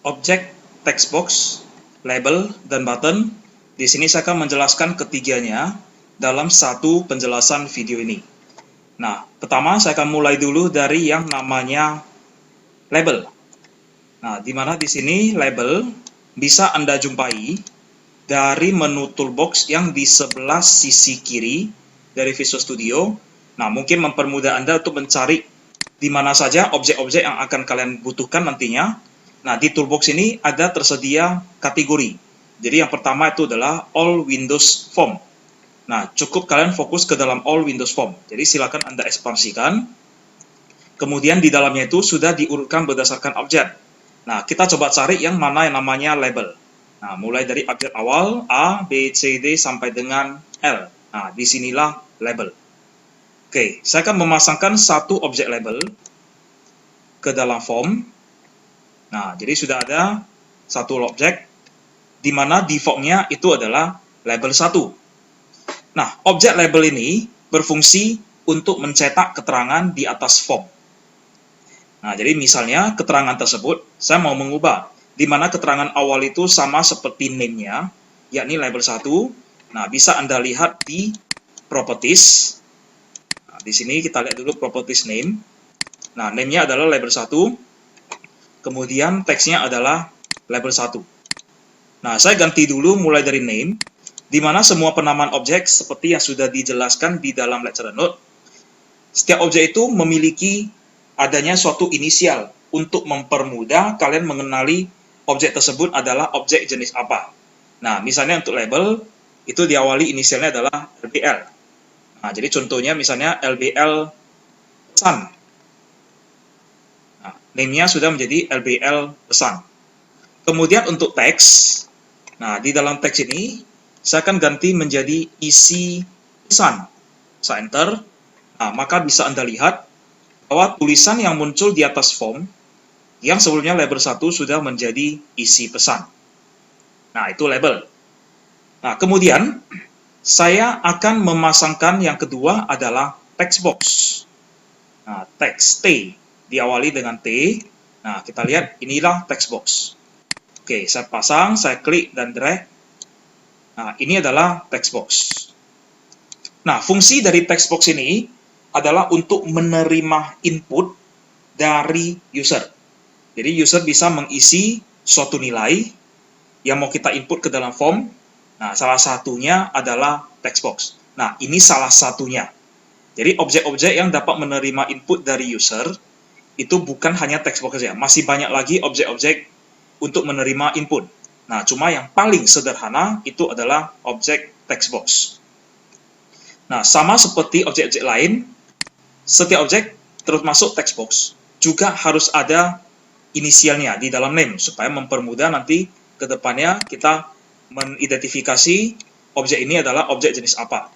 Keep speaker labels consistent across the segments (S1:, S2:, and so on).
S1: objek text box, label, dan button. Di sini saya akan menjelaskan ketiganya dalam satu penjelasan video ini. Nah, pertama saya akan mulai dulu dari yang namanya label. Nah, di mana di sini label bisa Anda jumpai dari menu toolbox yang di sebelah sisi kiri dari Visual Studio. Nah, mungkin mempermudah Anda untuk mencari di mana saja objek-objek yang akan kalian butuhkan nantinya. Nah, di toolbox ini ada tersedia kategori. Jadi yang pertama itu adalah All Windows Form. Nah, cukup kalian fokus ke dalam All Windows Form. Jadi silakan Anda ekspansikan. Kemudian di dalamnya itu sudah diurutkan berdasarkan objek. Nah, kita coba cari yang mana yang namanya label. Nah, mulai dari objek awal A, B, C, D sampai dengan L. Nah, disinilah label. Oke, saya akan memasangkan satu objek label ke dalam form. Nah, jadi sudah ada satu objek di mana defaultnya itu adalah label 1. Nah, objek label ini berfungsi untuk mencetak keterangan di atas form. Nah, jadi misalnya keterangan tersebut saya mau mengubah, di mana keterangan awal itu sama seperti name-nya, yakni label 1. Nah, bisa Anda lihat di properties. Nah, di sini kita lihat dulu properties name. Nah, name-nya adalah label 1. Kemudian teksnya adalah label 1. Nah, saya ganti dulu mulai dari name, di mana semua penamaan objek seperti yang sudah dijelaskan di dalam lecture note. Setiap objek itu memiliki adanya suatu inisial untuk mempermudah kalian mengenali objek tersebut adalah objek jenis apa. Nah, misalnya untuk label, itu diawali inisialnya adalah LBL. Nah, jadi contohnya misalnya LBL pesan. Nah, name-nya sudah menjadi LBL pesan. Kemudian untuk teks, nah di dalam teks ini, saya akan ganti menjadi isi pesan. Saya enter, nah maka bisa Anda lihat bahwa tulisan yang muncul di atas form, yang sebelumnya label 1 sudah menjadi isi pesan. Nah, itu label. Nah, kemudian saya akan memasangkan yang kedua adalah text box. Nah, text T diawali dengan T. Nah, kita lihat inilah text box. Oke, saya pasang, saya klik dan drag. Nah, ini adalah text box. Nah, fungsi dari text box ini adalah untuk menerima input dari user. Jadi user bisa mengisi suatu nilai yang mau kita input ke dalam form. Nah, salah satunya adalah text box. Nah, ini salah satunya. Jadi objek-objek yang dapat menerima input dari user itu bukan hanya text box saja, masih banyak lagi objek-objek untuk menerima input. Nah, cuma yang paling sederhana itu adalah objek text box. Nah, sama seperti objek-objek lain, setiap objek termasuk text box juga harus ada inisialnya di dalam name supaya mempermudah nanti ke depannya kita mengidentifikasi objek ini adalah objek jenis apa.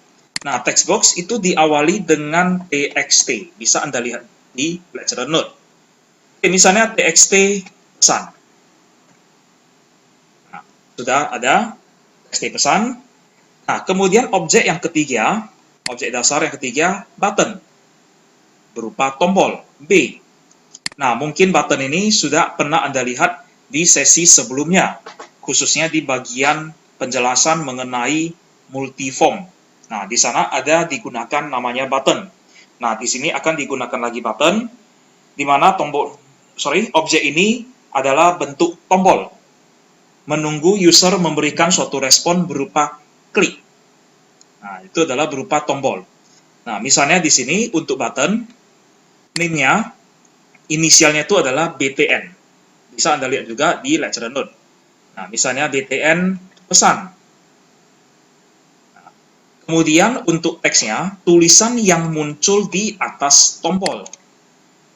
S1: Nah, text box itu diawali dengan txt. Bisa Anda lihat di lecture note. Oke, misalnya txt pesan. Nah, sudah ada txt pesan. Nah, kemudian objek yang ketiga, objek dasar yang ketiga, button. Berupa tombol, B. Nah, mungkin button ini sudah pernah Anda lihat di sesi sebelumnya, khususnya di bagian penjelasan mengenai multiform. Nah, di sana ada digunakan namanya button. Nah, di sini akan digunakan lagi button, di mana objek ini adalah bentuk tombol. Menunggu user memberikan suatu respon berupa klik. Nah, itu adalah berupa tombol. Nah, misalnya di sini untuk button, name-nya, inisialnya itu adalah BTN. Bisa Anda lihat juga di lecture note. Nah, misalnya BTN pesan. Nah, kemudian untuk teksnya, tulisan yang muncul di atas tombol.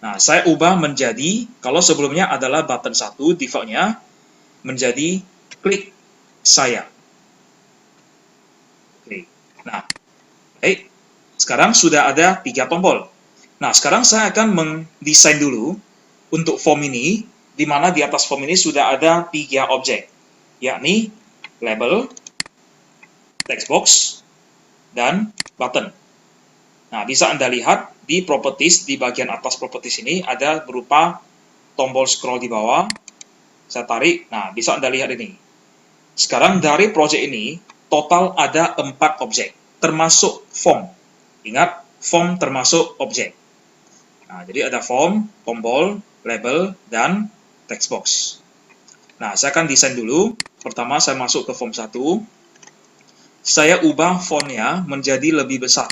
S1: Nah, saya ubah menjadi, kalau sebelumnya adalah button 1, defaultnya menjadi klik saya. Oke. Nah, baik. Sekarang sudah ada 3 tombol. Nah, sekarang saya akan mendesain dulu untuk form ini, di mana di atas form ini sudah ada 3 objek, yakni label, text box, dan button. Nah, bisa Anda lihat di properties, di bagian atas properties ini ada berupa tombol scroll di bawah, saya tarik, nah bisa Anda lihat ini. Sekarang dari project ini, total ada 4 objek, termasuk form. Ingat, form termasuk objek. Nah, jadi ada form, tombol, label, dan text box. Nah, saya akan desain dulu. Pertama, saya masuk ke form 1. Saya ubah fontnya menjadi lebih besar.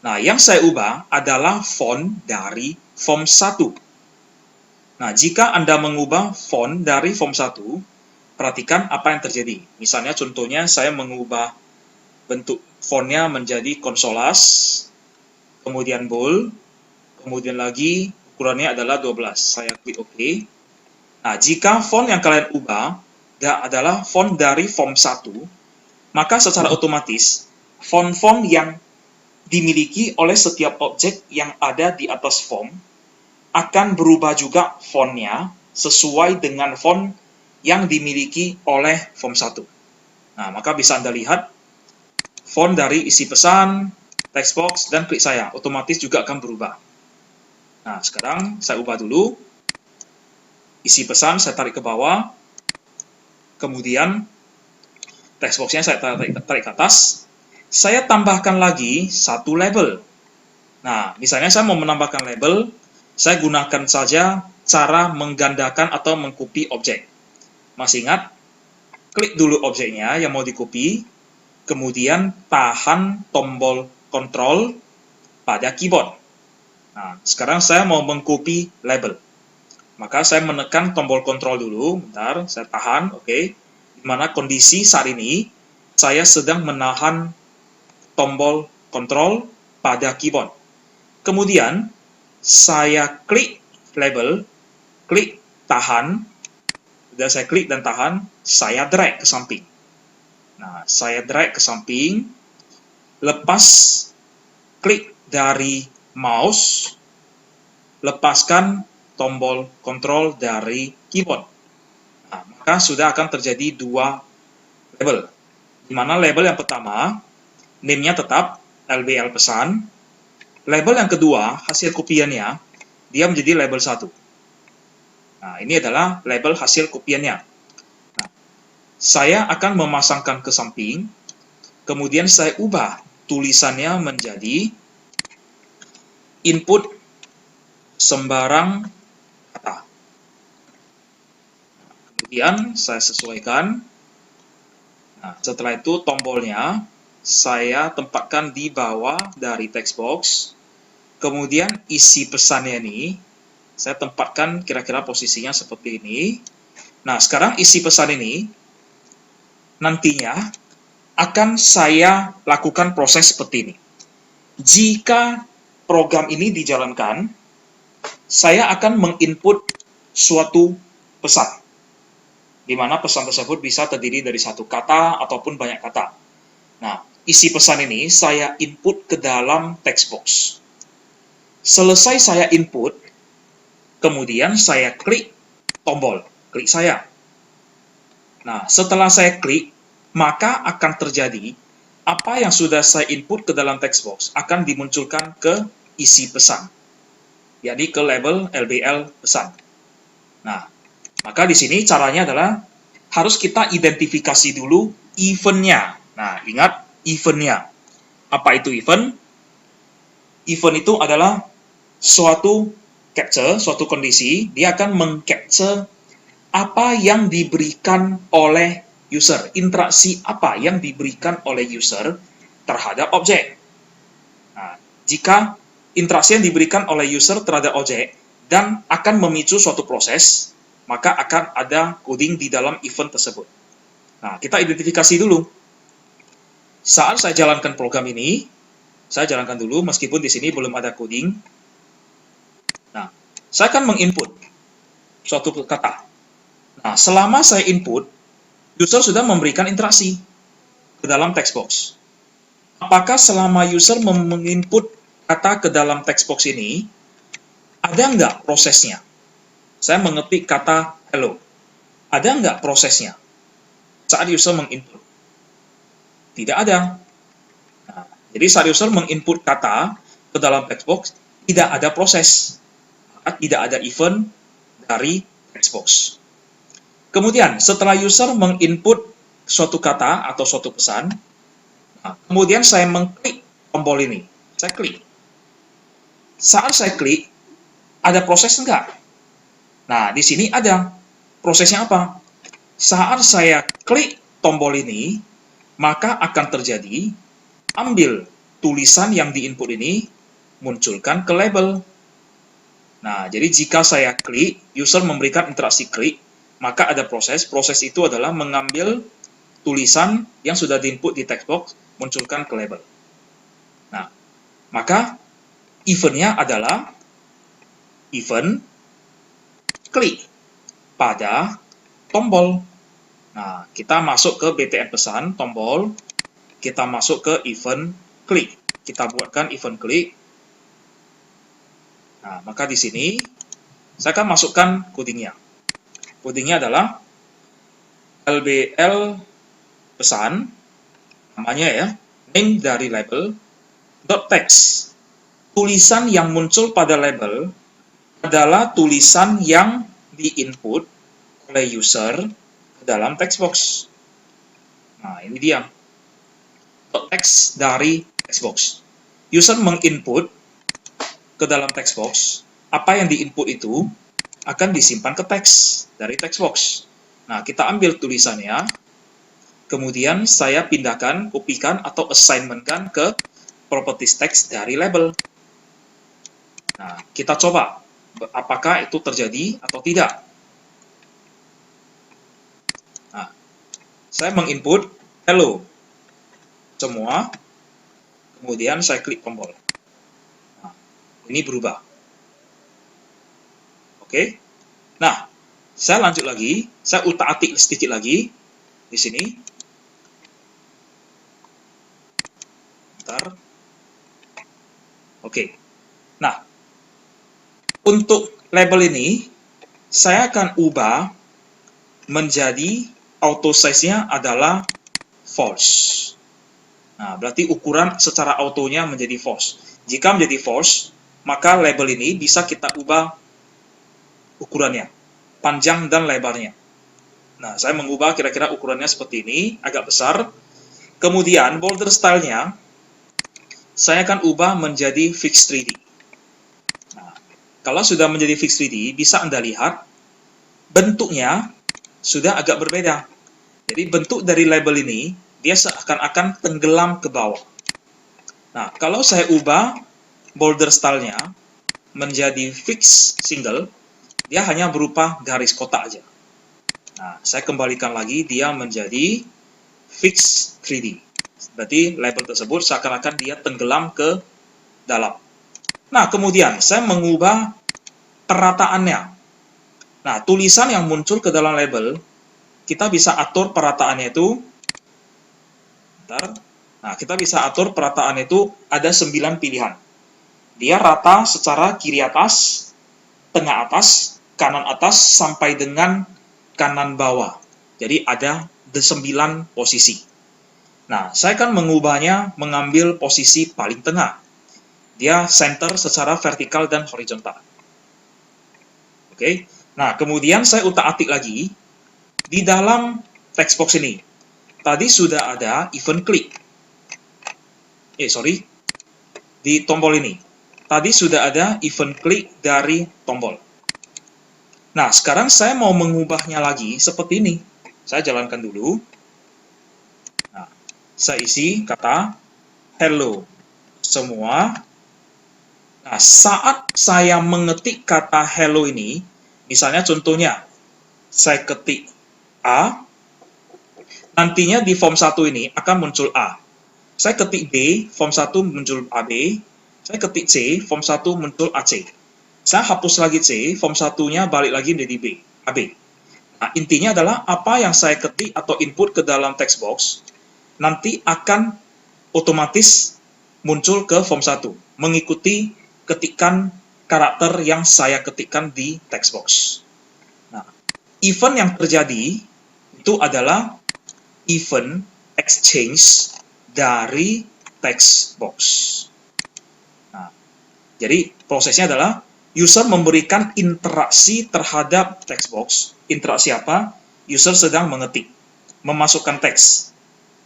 S1: Nah, yang saya ubah adalah font dari form 1. Nah, jika Anda mengubah font dari form 1, perhatikan apa yang terjadi. Misalnya contohnya saya mengubah bentuk fontnya menjadi konsolas, kemudian bold, kemudian lagi ukurannya adalah 12. Saya klik OK. Nah, jika font yang kalian ubah adalah font dari form 1, maka secara otomatis font-font yang dimiliki oleh setiap objek yang ada di atas form akan berubah juga fontnya sesuai dengan font yang dimiliki oleh form 1. Nah, maka bisa Anda lihat font dari isi pesan, text box, dan klik saya otomatis juga akan berubah. Nah, sekarang saya ubah dulu. Isi pesan saya tarik ke bawah, kemudian text box-nya saya tarik ke atas. Saya tambahkan lagi satu label. Nah, misalnya saya mau menambahkan label, saya gunakan saja cara menggandakan atau mengcopy objek. Masih ingat? Klik dulu objeknya yang mau di-copy, kemudian tahan tombol Ctrl pada keyboard. Nah, sekarang saya mau mengcopy label. Maka saya menekan tombol Ctrl dulu, bentar, saya tahan, oke. Di mana kondisi saat ini, saya sedang menahan tombol Ctrl pada keyboard. Kemudian, saya klik label, klik tahan, sudah saya klik dan tahan, saya drag ke samping. Nah, saya drag ke samping, lepas klik dari mouse, lepaskan tombol kontrol dari keyboard. Nah, maka sudah akan terjadi 2 label. Di mana label yang pertama, name-nya tetap LBL pesan. Label yang kedua, hasil kopiannya, dia menjadi label 1. Nah, ini adalah label hasil kopiannya. Nah, saya akan memasangkan ke samping, kemudian saya ubah tulisannya menjadi input sembarang kata. Kemudian saya sesuaikan. Nah, setelah itu tombolnya saya tempatkan di bawah dari text box. Kemudian isi pesannya ini saya tempatkan kira-kira posisinya seperti ini. Nah, sekarang isi pesan ini nantinya akan saya lakukan proses seperti ini. Jika program ini dijalankan, saya akan menginput suatu pesan, di mana pesan tersebut bisa terdiri dari satu kata ataupun banyak kata. Nah, isi pesan ini saya input ke dalam text box. Selesai saya input, kemudian saya klik tombol, klik saya. Nah, setelah saya klik, maka akan terjadi apa yang sudah saya input ke dalam text box akan dimunculkan ke isi pesan, yakni ke label LBL pesan. Nah, maka di sini caranya adalah harus kita identifikasi dulu event-nya. Nah, ingat event-nya. Apa itu event? Event itu adalah suatu capture, suatu kondisi, dia akan meng-capture apa yang diberikan oleh user, interaksi apa yang diberikan oleh user terhadap objek. Nah, jika interaksi yang diberikan oleh user terhadap objek dan akan memicu suatu proses, maka akan ada coding di dalam event tersebut. Nah, kita identifikasi dulu. Saat saya jalankan program ini, saya jalankan dulu meskipun di sini belum ada coding. Nah, saya akan menginput suatu kata. Nah, selama saya input, user sudah memberikan interaksi ke dalam text box. Apakah selama user menginput kata ke dalam text box ini, ada nggak prosesnya? Saya mengetik kata hello. Ada nggak prosesnya saat user menginput? Tidak ada. Nah, jadi saat user menginput kata ke dalam text box, tidak ada proses. Tidak ada event dari text box. Kemudian, setelah user menginput suatu kata atau suatu pesan, nah, kemudian saya mengklik tombol ini. Saya klik. Saat saya klik, ada proses enggak? Nah, di sini ada. Prosesnya apa? Saat saya klik tombol ini, maka akan terjadi, ambil tulisan yang diinput ini, munculkan ke label. Nah, jadi jika saya klik, user memberikan interaksi klik, maka ada proses. Proses itu adalah mengambil tulisan yang sudah diinput di text box, munculkan ke label. Nah, maka event-nya adalah event klik pada tombol. Nah, kita masuk ke BTN pesan, tombol, kita masuk ke event klik. Kita buatkan event klik. Nah, maka di sini saya akan masukkan codingnya. Codingnya adalah LBL pesan, namanya ya, name dari label, dot text. Tulisan yang muncul pada label adalah tulisan yang diinput oleh user ke dalam text box. Nah, ini dia. Dot text dari text box. User menginput ke dalam text box, apa yang diinput itu akan disimpan ke teks dari text box. Nah, kita ambil tulisannya, kemudian saya pindahkan, kopikan, atau assignment-kan ke properties text dari label. Nah, kita coba apakah itu terjadi atau tidak. Nah, saya menginput hello semua, kemudian saya klik tombol. Nah, ini berubah. Oke. Nah, saya lanjut lagi, saya utak-atik sedikit lagi di sini. Bentar. Oke. Nah, untuk label ini saya akan ubah menjadi auto size-nya adalah false. Nah, berarti ukuran secara autonya menjadi false. Jika menjadi false, maka label ini bisa kita ubah ukurannya, panjang dan lebarnya. Nah, saya mengubah kira-kira ukurannya seperti ini, agak besar. Kemudian, border style-nya, saya akan ubah menjadi fixed 3D. Nah, kalau sudah menjadi fixed 3D, bisa Anda lihat, bentuknya sudah agak berbeda. Jadi, bentuk dari label ini, dia seakan-akan tenggelam ke bawah. Nah, kalau saya ubah border style-nya menjadi fixed single, dia hanya berupa garis kotak aja. Nah, saya kembalikan lagi, dia menjadi fixed 3D. Berarti label tersebut seakan-akan dia tenggelam ke dalam. Nah, kemudian saya mengubah perataannya. Nah, tulisan yang muncul ke dalam label, kita bisa atur perataannya itu. Bentar. Nah, kita bisa atur perataan itu ada 9 pilihan. Dia rata secara kiri atas, tengah atas, kanan atas, sampai dengan kanan bawah. Jadi ada 9 posisi. Nah, saya akan mengubahnya mengambil posisi paling tengah. Dia center secara vertikal dan horizontal. Oke. Nah, kemudian saya utak-atik lagi di dalam text box ini. Tadi sudah ada event klik. Di tombol ini. Tadi sudah ada event klik dari tombol. Nah, sekarang saya mau mengubahnya lagi seperti ini. Saya jalankan dulu. Nah, saya isi kata hello semua. Nah, saat saya mengetik kata hello ini, misalnya contohnya, saya ketik A, nantinya di form 1 ini akan muncul A. Saya ketik B, form 1 muncul AB. Saya ketik C, form 1 muncul AC. Saya hapus lagi C, form 1-nya balik lagi menjadi B, AB. Nah, intinya adalah apa yang saya ketik atau input ke dalam text box, nanti akan otomatis muncul ke form 1, mengikuti ketikan karakter yang saya ketikkan di text box. Nah, event yang terjadi itu adalah event exchange dari text box. Nah, jadi prosesnya adalah user memberikan interaksi terhadap text box. Interaksi apa? user sedang mengetik, memasukkan teks.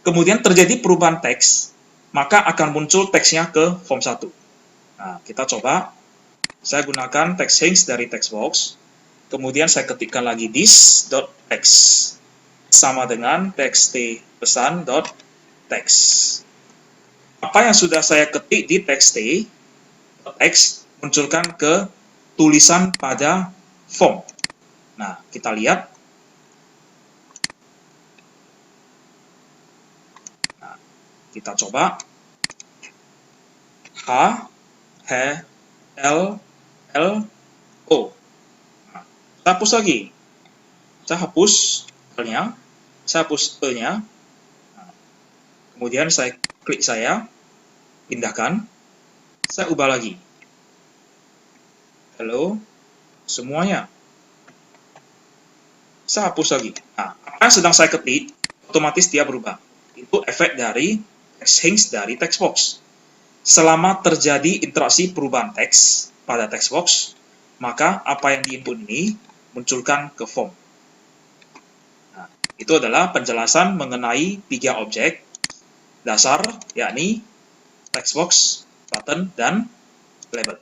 S1: Kemudian terjadi perubahan teks, maka akan muncul teksnya ke form 1. Nah, kita coba. Saya gunakan text hints dari text box. Kemudian saya ketikkan lagi this.text sama dengan txt pesan.text. Apa yang sudah saya ketik di txt.text munculkan ke tulisan pada form. Nah, kita lihat. Nah, kita coba. H, L, L, O. Nah, saya hapus lagi. Saya hapus L-nya, saya hapus E-nya. Nah, kemudian saya klik pindahkan. Saya ubah lagi. Hello, semuanya. Saya hapus lagi. Nah, apa yang sedang saya ketik, otomatis dia berubah. Itu efek dari text hints dari text box. Selama terjadi interaksi perubahan teks pada text box, maka apa yang diinput ini munculkan ke form. Nah, itu adalah penjelasan mengenai 3 objek dasar, yakni text box, button, dan label.